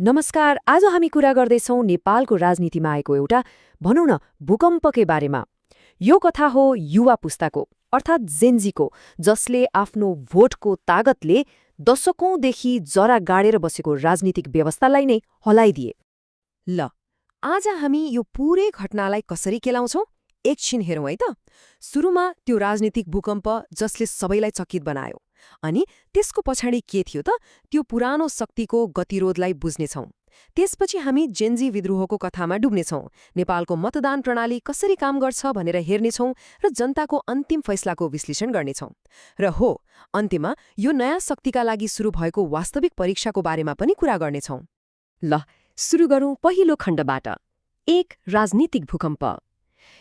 नमस्कार। आज हामी कुरा गर्दैछौँ नेपालको राजनीतिमा आएको एउटा भनौँ न भूकम्पकै बारेमा। यो कथा हो युवा पुस्ताको अर्थात् जेनजीको, जसले आफ्नो भोटको तागतले दशकौंदेखि जरा गाडेर बसेको राजनीतिक व्यवस्थालाई नै हलाइदिए। ल, आज हामी यो पूरै घटनालाई कसरी केलाउँछौँ एकछिन हेरौँ है त। सुरुमा त्यो राजनीतिक भूकम्प जसले सबैलाई चकित बनायो, अनि त्यसको पछाडि के थियो त त्यो पुरानो शक्तिको गतिरोधलाई बुझ्नेछौँ। त्यसपछि हामी जेनजी विद्रोहको कथामा डुब्नेछौँ, नेपालको मतदान प्रणाली कसरी काम गर्छ भनेर हेर्नेछौँ र जनताको अन्तिम फैसलाको विश्लेषण गर्नेछौँ। र हो, अन्त्यमा यो नयाँ शक्तिका लागि सुरु भएको वास्तविक परीक्षाको बारेमा पनि कुरा गर्नेछौँ। ल, सुरु गरौँ पहिलो खण्डबाट। एक राजनीतिक भूकम्प।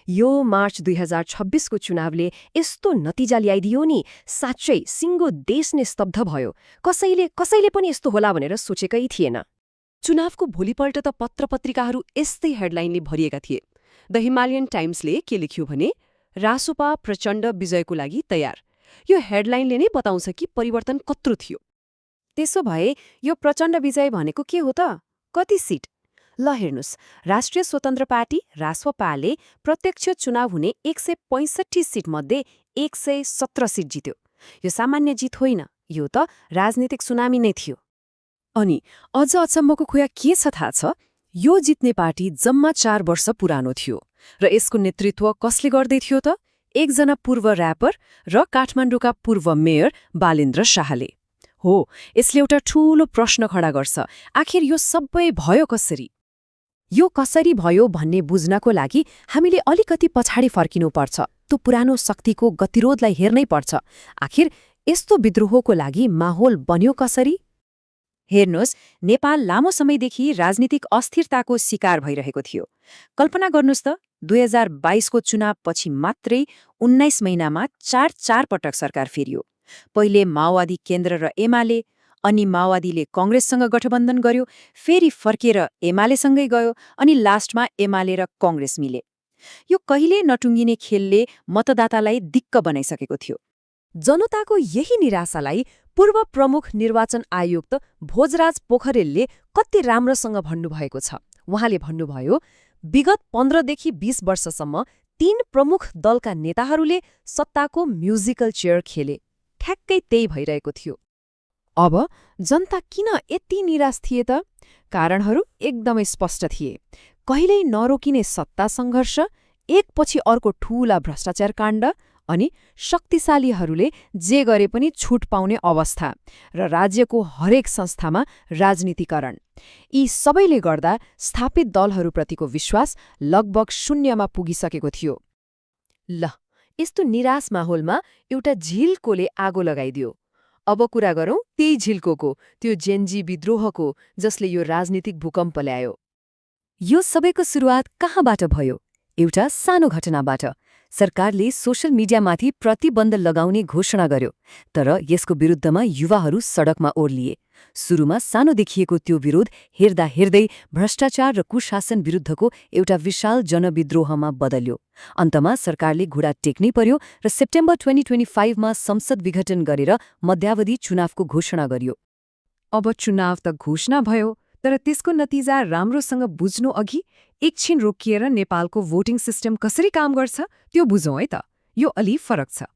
यो मार्च 2026 को चुनावले यस्तो नतिजा ल्याइदियो नि, साँच्चै सिङ्गो देश नै स्तब्ध भयो। कसैले पनि यस्तो होला भनेर सोचेकै थिएन। चुनावको भोलिपल्ट त पत्रपत्रिकाहरू यस्तै हेडलाइनले भरिएका थिए। द हिमालयन टाइम्सले के लेख्यो भने, रासोपा प्रचण्ड विजयको लागि तयार। यो हेडलाइनले नै बताउँछ कि परिवर्तन कत्रो थियो। त्यसो भए यो प्रचण्ड विजय भनेको के हो त? कति सिट? ल हेर्नुस्, राष्ट्रिय स्वतन्त्र पार्टी रासोपाले प्रत्यक्ष चुनाव हुने 165 सिटमध्ये 117 सिट जित्यो। यो सामान्य जित होइन, यो त राजनीतिक सुनामी नै थियो। अनि अझ अचम्मको कुरा के छ थाहा छ? यो जित्ने पार्टी जम्मा 4 वर्ष पुरानो थियो र यसको नेतृत्व कसले गर्दै थियो त? एकजना पूर्व र्यापर र काठमाडौँका पूर्व मेयर बालेन्द्र शाहले। हो, यसले एउटा ठूलो प्रश्न खडा गर्छ, आखिर यो सबै भयो कसरी? यो कसरी भयो भन्ने बुझ्नको लागि हामीले अलिकति पछाडि फर्किनुपर्छ। त्यो पुरानो शक्तिको गतिरोधलाई हेर्नै पर्छ। आखिर यस्तो विद्रोहको लागि माहौल बन्यो कसरी? हेर्नुहोस्, नेपाल लामो समयदेखि राजनीतिक अस्थिरताको शिकार भइरहेको थियो। कल्पना गर्नुहोस् त, 2022 को चुनावपछि मात्रै 19 महिनामा 4 पटक सरकार फेरियो। पहिले माओवादी केन्द्र र एमाले, अनि माओवादीले कांग्रेससँग गठबन्धन गर्यो, फेरि फर्केर एमालेसँगै गयो, अनि लास्टमा एमाले र कांग्रेस मिले। यो कहिले नटुङ्गिने खेलले मतदातालाई दिक्क बनाइसकेको थियो। जनताको यही निराशालाई पूर्व प्रमुख निर्वाचन आयुक्त भोजराज पोखरेलले कति राम्रोसँग भन्नुभएको छ। उहाँले भन्नुभयो, विगत 15 देखि 20 वर्षसम्म 3 प्रमुख दलका नेताहरूले सत्ताको म्युजिकल चेयर खेले। ठ्याक्कै त्यही भइरहेको थियो। अब जनता किन यति निराश थिए त? कारणहरू एकदमै स्पष्ट थिए। कहिल्यै नरोकिने सत्ता सङ्घर्ष, एकपछि अर्को ठूला भ्रष्टाचार काण्ड, अनि शक्तिशालीहरूले जे गरे पनि छुट पाउने अवस्था, र राज्यको हरेक संस्थामा राजनीतिकरण। यी सबैले गर्दा स्थापित दलहरूप्रतिको विश्वास लगभग शून्यमा पुगिसकेको थियो। ल, यस्तो निराश माहौलमा एउटा झिल्कोले आगो लगाइदियो। अब कुरा गरौँ त्यही झिल्कोको, त्यो जेनजी विद्रोहको, जसले यो राजनीतिक भूकम्प ल्यायो। यो सबैको सुरुवात कहाँबाट भयो? एउटा सानो घटनाबाट। सरकारले सोशल मिडियामाथि प्रतिबन्ध लगाउने घोषणा गर्यो, तर यसको विरुद्धमा युवाहरू सडकमा ओर्लिए। सुरुमा सानो देखिएको त्यो विरोध हेर्दा हेर्दै भ्रष्टाचार र कुशासन विरुद्धको एउटा विशाल जनविद्रोहमा बदल्यो। अन्तमा सरकारले घुँडा टेक्नै पर्यो र सेप्टेम्बर 2025 मा संसद विघटन गरेर मध्यावधि चुनावको घोषणा गरियो। अब चुनाव त घोषणा भयो, तर त्यसको नतिजा राम्रोसँग बुझ्नु अघि एकछिन रोकिएर नेपालको भोटिङ सिस्टम कसरी काम गर्छ त्यो बुझौँ है त। यो अलि फरक छ।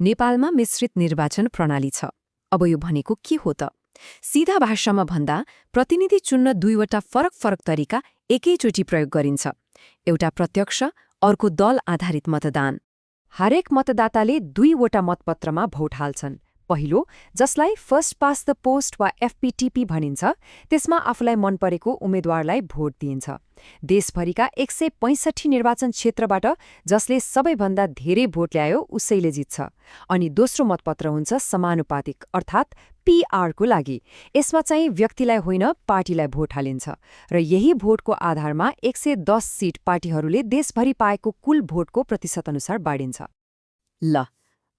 नेपालमा मिश्रित निर्वाचन प्रणाली छ। अब यो भनेको के हो त? सीधा भाषामा भन्दा प्रतिनिधि चुन्न 2वटा फरक तरिका एकैचोटि प्रयोग गरिन्छ। एउटा प्रत्यक्ष, अर्को दल आधारित मतदान। हरेक मतदाताले 2वटा मतपत्रमा भोट हाल्छन्। पहिलो, जसलाई फर्स्ट पास द पोस्ट वा एफपीटीपी भनिन्छ, त्यसमा आफूलाई मन परेको उम्मेद्वारलाई भोट दिइन्छ। देशभरिका 165 निर्वाचन क्षेत्रबाट जसले सबैभन्दा धेरै भोट ल्यायो उसैले जित्छ। अनि दोस्रो मतपत्र हुन्छ समानुपातिक, अर्थात् पीआरको लागि। यसमा चाहिँ व्यक्तिलाई होइन, पार्टीलाई भोट हालिन्छ, र यही भोटको आधारमा 110 सिट पार्टीहरूले देशभरि पाएको कुल भोटको प्रतिशत अनुसार बाँडिन्छ। ल,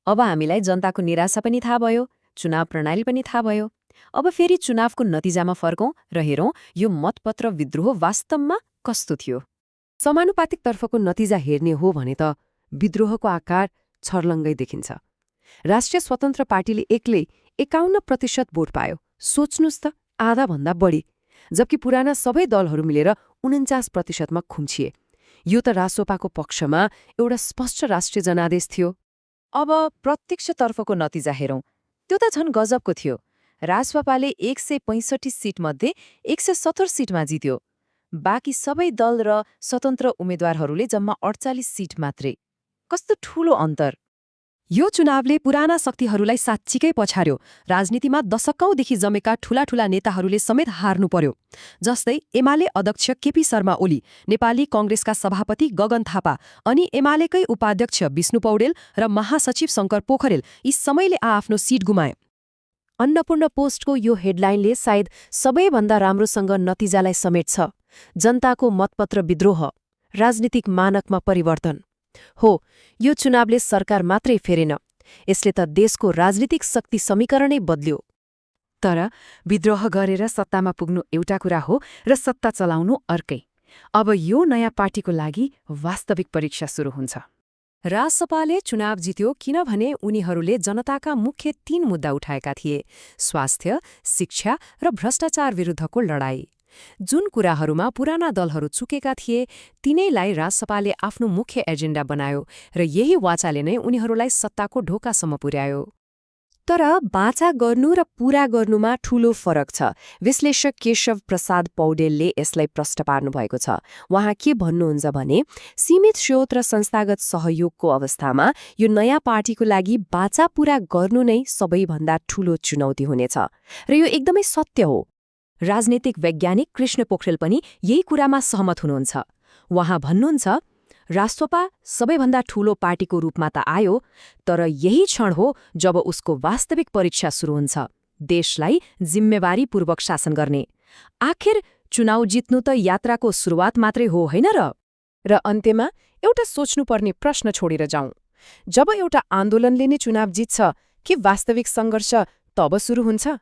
अब हामीलाई जनताको निराशा पनि थाहा भयो, चुनाव प्रणाली पनि थाहा भयो। अब फेरि चुनावको नतिजामा फर्कौं र हेरौं यो मतपत्र विद्रोह वास्तवमा कस्तो थियो। समानुपातिक तर्फको नतिजा हेर्ने हो भने त विद्रोहको आकार छर्लङ्गै देखिन्छ। राष्ट्रिय स्वतन्त्र पार्टीले एक्लै 51% भोट पायो। सोच्नुस् त, आधा भन्दा बढी। जबकि पुराना सबै दलहरू मिलेर 49%मा खुम्चिए। यो त रासोपाको पक्षमा एउटा स्पष्ट राष्ट्रिय जनादेश थियो। अब प्रत्यक्षतर्फको नतिजा हेरौं। त्यो त झन् गजबको थियो। रासपाले 165 सिटमध्ये 170 सिटमा जित्यो। बाँकी सबै दल र स्वतन्त्र उम्मेद्वारहरूले जम्मा 48 सिट मात्रै। कस्तो ठूलो अन्तर! यो चुनावले पुराना शक्तिहरूलाई साँच्चीकै पछार्यो। राजनीतिमा दशकौंदेखि जमेका ठूला नेताहरूले समेत हार्नु पर्यो। जस्तै एमाले अध्यक्ष केपी शर्मा ओली, नेपाली कङ्ग्रेसका सभापति गगन थापा अनि एमालेकै उपाध्यक्ष विष्णु पौडेल र महासचिव शङ्कर पोखरेल यी सबैले आआफ्नो सिट गुमाए। अन्नपूर्ण पोस्टको यो हेडलाइनले सायद सबैभन्दा राम्रोसँग नतिजालाई समेट्छ। जनताको मतपत्र विद्रोह, राजनीतिक मानकमा परिवर्तन। हो, यो चुनावले सरकार मात्रै फेरेन, यसले त देशको राजनीतिक शक्ति समीकरणै बदल्यो। तर विद्रोह गरेर सत्तामा पुग्नु एउटा कुरा हो र सत्ता चलाउनु अर्कै। अब यो नयाँ पार्टीको लागि वास्तविक परीक्षा सुरु हुन्छ। रासपाले चुनाव जित्यो किनभने उनीहरूले जनताका मुख्य 3 मुद्दा उठाएका थिए: स्वास्थ्य, शिक्षा र भ्रष्टाचार विरुद्धको लडाईँ। जुन कुराहरूमा पुराना दलहरू चुकेका थिए तिनैलाई रासपाले आफ्नो मुख्य एजेन्डा बनायो र यही वाचाले नै उनीहरूलाई सत्ताको ढोकासम्म पुर्यायो। तर बाचा गर्नु र पूरा गर्नुमा ठूलो फरक छ। विश्लेषक केशव प्रसाद पौडेलले यसलाई प्रष्ट पार्नुभएको छ। उहाँ के भन्नुहुन्छ भने, सीमित स्रोत र संस्थागत सहयोगको अवस्थामा यो नयाँ पार्टीको लागि बाचा पूरा गर्नु नै सबैभन्दा ठूलो चुनौती हुनेछ। र यो एकदमै सत्य हो। राजनीतिक वैज्ञानिक कृष्ण पोखरेल पनि यही कुरामा सहमत हुनुहुन्छ। उहाँ भन्नुहुन्छ, रासोपा सबैभन्दा ठूलो पार्टीको रूपमा त आयो, तर यही क्षण हो जब उसको वास्तविक परीक्षा सुरु हुन्छ, देशलाई जिम्मेवारीपूर्वक शासन गर्ने। आखिर चुनाव जित्नु त यात्राको सुरुवात मात्रै हो, होइन र अन्त्यमा एउटा सोच्नुपर्ने प्रश्न छोडेर जाउँ। जब एउटा आन्दोलनले नै चुनाव जित्छ, के वास्तविक सङ्घर्ष तब सुरु हुन्छ?